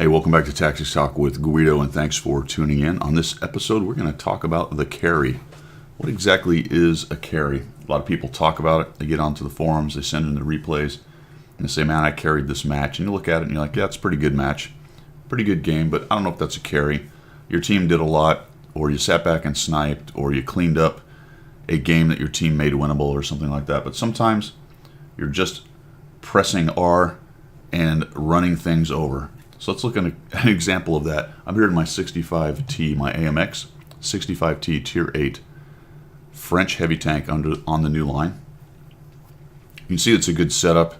Hey, welcome back to Tactics Talk with Guido, and thanks for tuning in. On this episode, we're going to talk about the carry. What exactly is a carry? A lot of people talk about it. They get onto the forums, they send in the replays, and they say, man, I carried this match. And you look at it and you're like, yeah, it's a pretty good match. Pretty good game, but I don't know if that's a carry. Your team did a lot, or you sat back and sniped, or you cleaned up a game that your team made winnable or something like that. But sometimes you're just pressing R and running things over. So let's look at an example of that. I'm here in my 65T, my AMX 65T Tier 8 French heavy tank on the new line. You can see it's a good setup.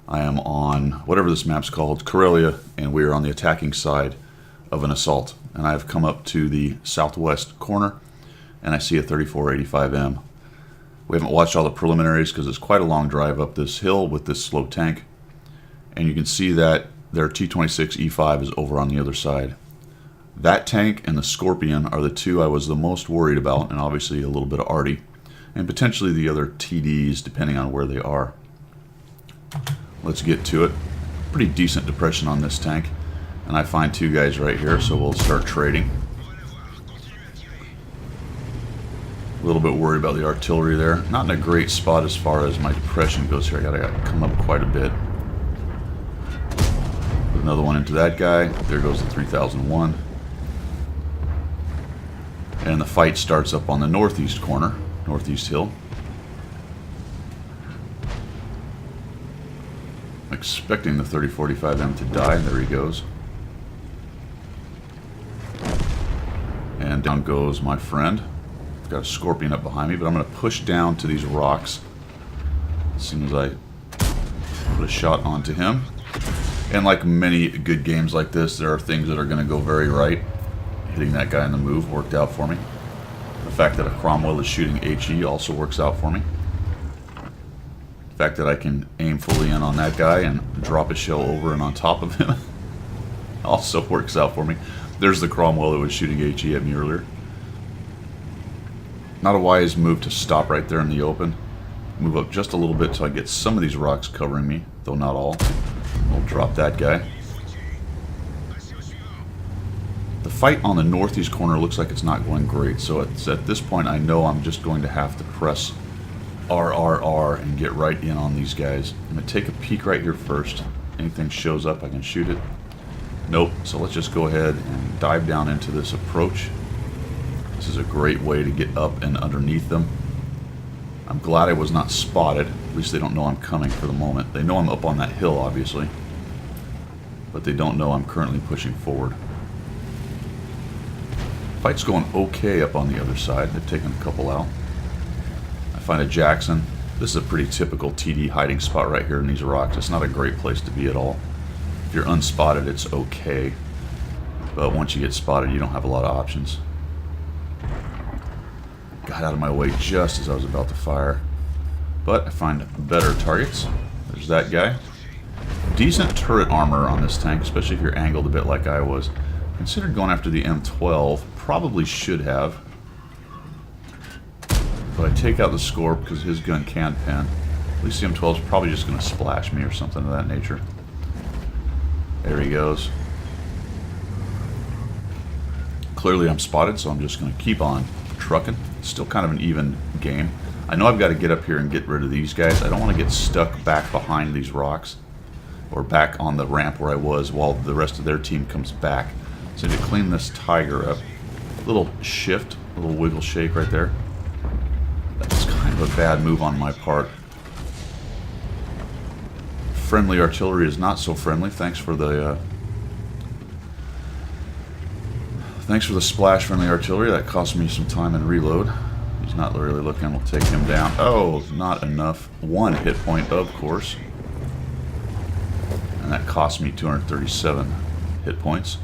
I am on whatever this map's called, Karelia, and we are on the attacking side of an assault. And I've come up to the southwest corner, and I see a 3485M. We haven't watched all the preliminaries because it's quite a long drive up this hill with this slow tank. And you can see that their T-26E5 is over on the other side. That tank and the Scorpion are the two I was the most worried about, and obviously a little bit of Arty, and potentially the other TDs depending on where they are. Let's get to it. Pretty decent depression on this tank, and I find two guys right here, so we'll start trading. A little bit worried about the artillery there. Not in a great spot as far as my depression goes here. I gotta come up quite a bit. Another one into that guy. There goes the 3001. And the fight starts up on the northeast corner, northeast hill. I'm expecting the 3045M to die. There he goes. And down goes my friend. I've got a Scorpion up behind me, but I'm going to push down to these rocks as soon as I put a shot onto him. And like many good games like this, there are things that are going to go very right. Hitting that guy in the move worked out for me. The fact that a Cromwell is shooting HE also works out for me. The fact that I can aim fully in on that guy and drop a shell over and on top of him also works out for me. There's the Cromwell that was shooting HE at me earlier. Not a wise move to stop right there in the open. Move up just a little bit so I get some of these rocks covering me, though not all. We'll drop that guy. The fight on the northeast corner looks like it's not going great, so it's at this point I know I'm just going to have to press RRR and get right in on these guys. I'm going to take a peek right here first. Anything shows up, I can shoot it. Nope, so let's just go ahead and dive down into this approach. This is a great way to get up and underneath them. I'm glad I was not spotted. At least they don't know I'm coming for the moment. They know I'm up on that hill, obviously. But they don't know I'm currently pushing forward. Fight's going okay up on the other side. They've taken a couple out. I find a Jackson. This is a pretty typical TD hiding spot right here in these rocks. It's not a great place to be at all. If you're unspotted, it's okay. But once you get spotted, you don't have a lot of options. Got out of my way just as I was about to fire. But I find better targets. There's that guy. Decent turret armor on this tank, especially if you're angled a bit like I was. Considered going after the M12. Probably should have. But I take out the Scorp because his gun can pen. At least the M12 is probably just going to splash me or something of that nature. There he goes. Clearly I'm spotted, so I'm just going to keep on trucking. Still kind of an even game. I know I've got to get up here and get rid of these guys. I don't want to get stuck back behind these rocks or back on the ramp where I was while the rest of their team comes back. So to clean this Tiger up, a little shift, a little wiggle shake right there. That's kind of a bad move on my part. Friendly artillery is not so friendly. Thanks for the splash, friendly artillery. That cost me some time and reload. He's not really looking. We'll take him down. Oh, not enough. One hit point, of course. And that cost me 237 hit points.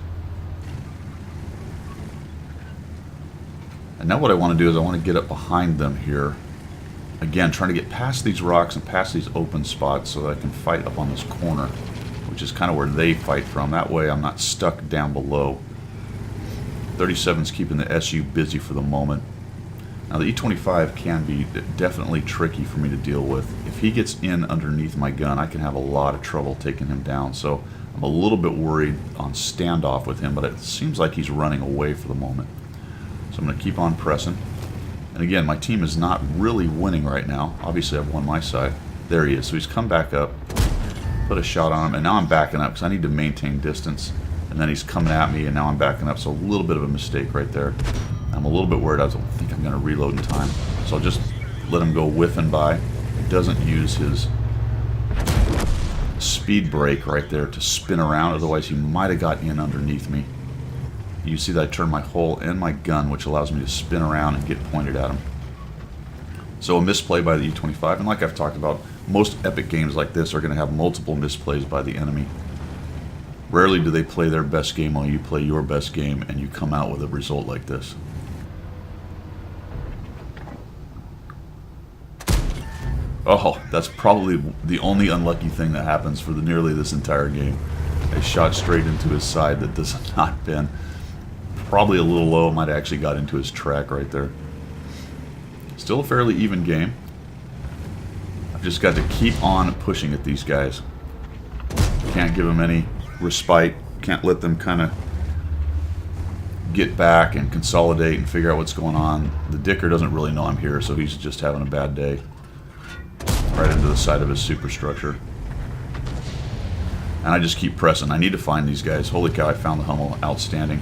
And now what I want to do is I want to get up behind them here. Again, trying to get past these rocks and past these open spots so that I can fight up on this corner, which is kind of where they fight from. That way I'm not stuck down below. 37's keeping the SU busy for the moment. Now the E25 can be definitely tricky for me to deal with. If he gets in underneath my gun, I can have a lot of trouble taking him down. So I'm a little bit worried on standoff with him, but it seems like he's running away for the moment. So I'm going to keep on pressing. And again, my team is not really winning right now. Obviously, I've won my side. There he is. So he's come back up, put a shot on him, and now I'm backing up because I need to maintain distance. And then he's coming at me, and now I'm backing up. So a little bit of a mistake right there. I'm a little bit worried. I don't think I'm going to reload in time. So I'll just let him go whiffing by. He doesn't use his speed brake right there to spin around. Otherwise, he might have got in underneath me. You see that I turn my hull and my gun, which allows me to spin around and get pointed at him. So a misplay by the E-25, and like I've talked about, most epic games like this are going to have multiple misplays by the enemy. Rarely do they play their best game while you play your best game and you come out with a result like this. Oh, that's probably the only unlucky thing that happens for nearly this entire game. A shot straight into his side that does not pin. Probably a little low, might have actually got into his track right there. Still a fairly even game. I've just got to keep on pushing at these guys. Can't give them any respite. Can't let them kind of get back and consolidate and figure out what's going on. The Dicker doesn't really know I'm here, so he's just having a bad day. Right into the side of his superstructure. And I just keep pressing. I need to find these guys. Holy cow, I found the Hummel. Outstanding.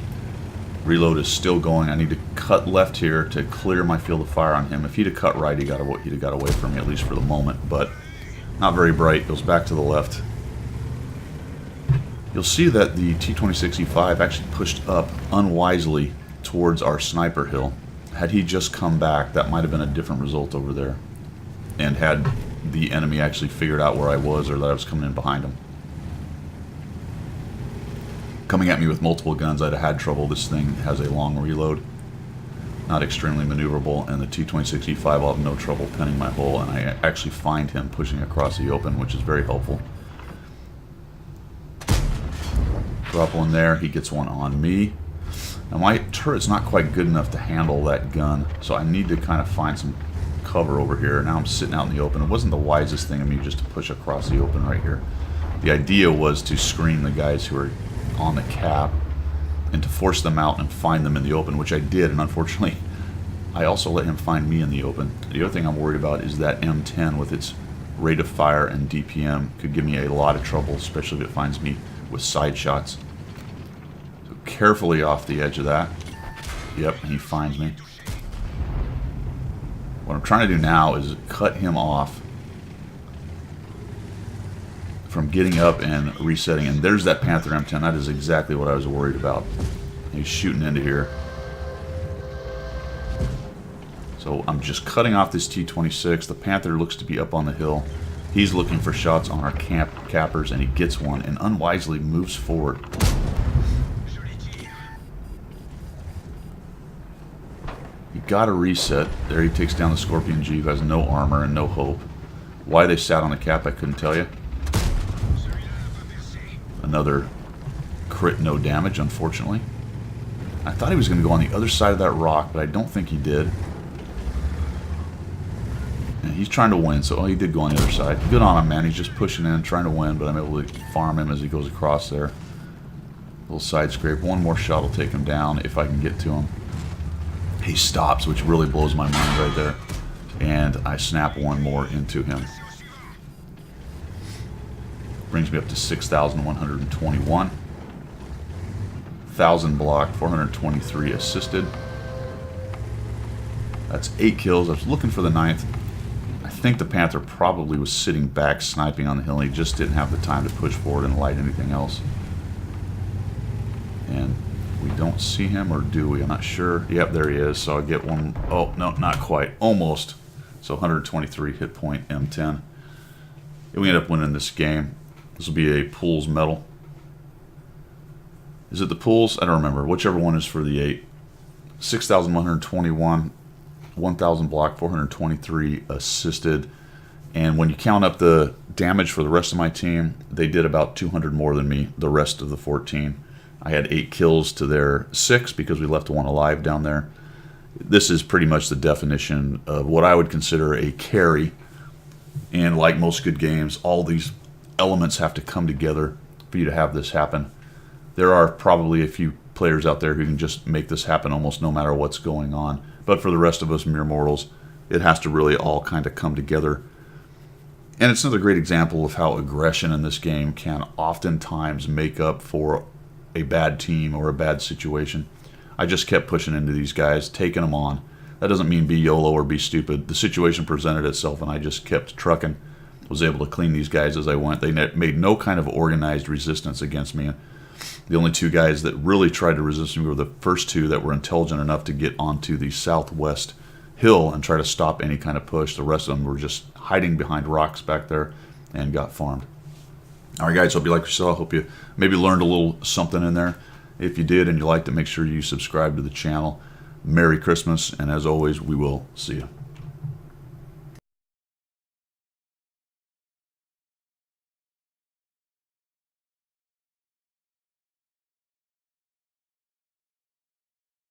Reload is still going. I need to cut left here to clear my field of fire on him. If he'd have cut right, he'd have got away from me, at least for the moment. But not very bright. Goes back to the left. You'll see that the T-26E5 actually pushed up unwisely towards our sniper hill. Had he just come back, that might have been a different result over there. And had the enemy actually figured out where I was or that I was coming in behind him. Coming at me with multiple guns, I'd have had trouble. This thing has a long reload. Not extremely maneuverable, and the T-26E5 will have no trouble pinning my hull, and I actually find him pushing across the open, which is very helpful. Drop one there, he gets one on me. Now my turret's not quite good enough to handle that gun, so I need to kind of find some cover over here. Now I'm sitting out in the open. It wasn't the wisest thing of me just to push across the open right here. The idea was to screen the guys who are on the cap and to force them out and find them in the open, which I did, and unfortunately I also let him find me in the open. The other thing I'm worried about is that M10 with its rate of fire and DPM could give me a lot of trouble, especially if it finds me with side shots. So carefully off the edge of that. Yep, and he finds me. What I'm trying to do now is cut him off from getting up and resetting. And there's that Panther M10. That is exactly what I was worried about. He's shooting into here. So I'm just cutting off this T-26. The Panther looks to be up on the hill. He's looking for shots on our cappers, and he gets one and unwisely moves forward. You gotta reset. There he takes down the Scorpion G, who has no armor and no hope. Why they sat on the cap, I couldn't tell you. Another crit, no damage, unfortunately. I thought he was going to go on the other side of that rock, but I don't think he did. And he's trying to win, so he did go on the other side. Good on him, man. He's just pushing in, trying to win, but I'm able to farm him as he goes across there. Little side scrape. One more shot will take him down if I can get to him. He stops, which really blows my mind right there. And I snap one more into him. Brings me up to 6,121. 1,000 block, 423 assisted. That's 8 kills. I was looking for the 9th. I think the Panther probably was sitting back sniping on the hill, and he just didn't have the time to push forward and light anything else. And we don't see him, or do we? I'm not sure. Yep, there he is. So I'll get one. Oh, no, not quite. Almost. So 123 hit point M10. And we end up winning this game. This will be a Pools medal. Is it the Pools? I don't remember. Whichever one is for the 8. 6,121, 1,000 block, 423 assisted. And when you count up the damage for the rest of my team, they did about 200 more than me, the rest of the 14. I had 8 kills to their 6 because we left one alive down there. This is pretty much the definition of what I would consider a carry. And like most good games, all these elements have to come together. If for you to have this happen. There are probably a few players out there who can just make this happen almost no matter what's going on. But for the rest of us mere mortals, it has to really all kind of come together. And it's another great example of how aggression in this game can oftentimes make up for a bad team or a bad situation. I just kept pushing into these guys, taking them on. That doesn't mean be YOLO or be stupid. The situation presented itself, and I just kept trucking. Was able to clean these guys as I went. They made no kind of organized resistance against me. The only two guys that really tried to resist me were the first two that were intelligent enough to get onto the southwest hill and try to stop any kind of push. The rest of them were just hiding behind rocks back there and got farmed. All right, guys, hope you liked what you saw. Hope you maybe learned a little something in there. If you did and you liked it, make sure you subscribe to the channel. Merry Christmas, and as always, we will see you.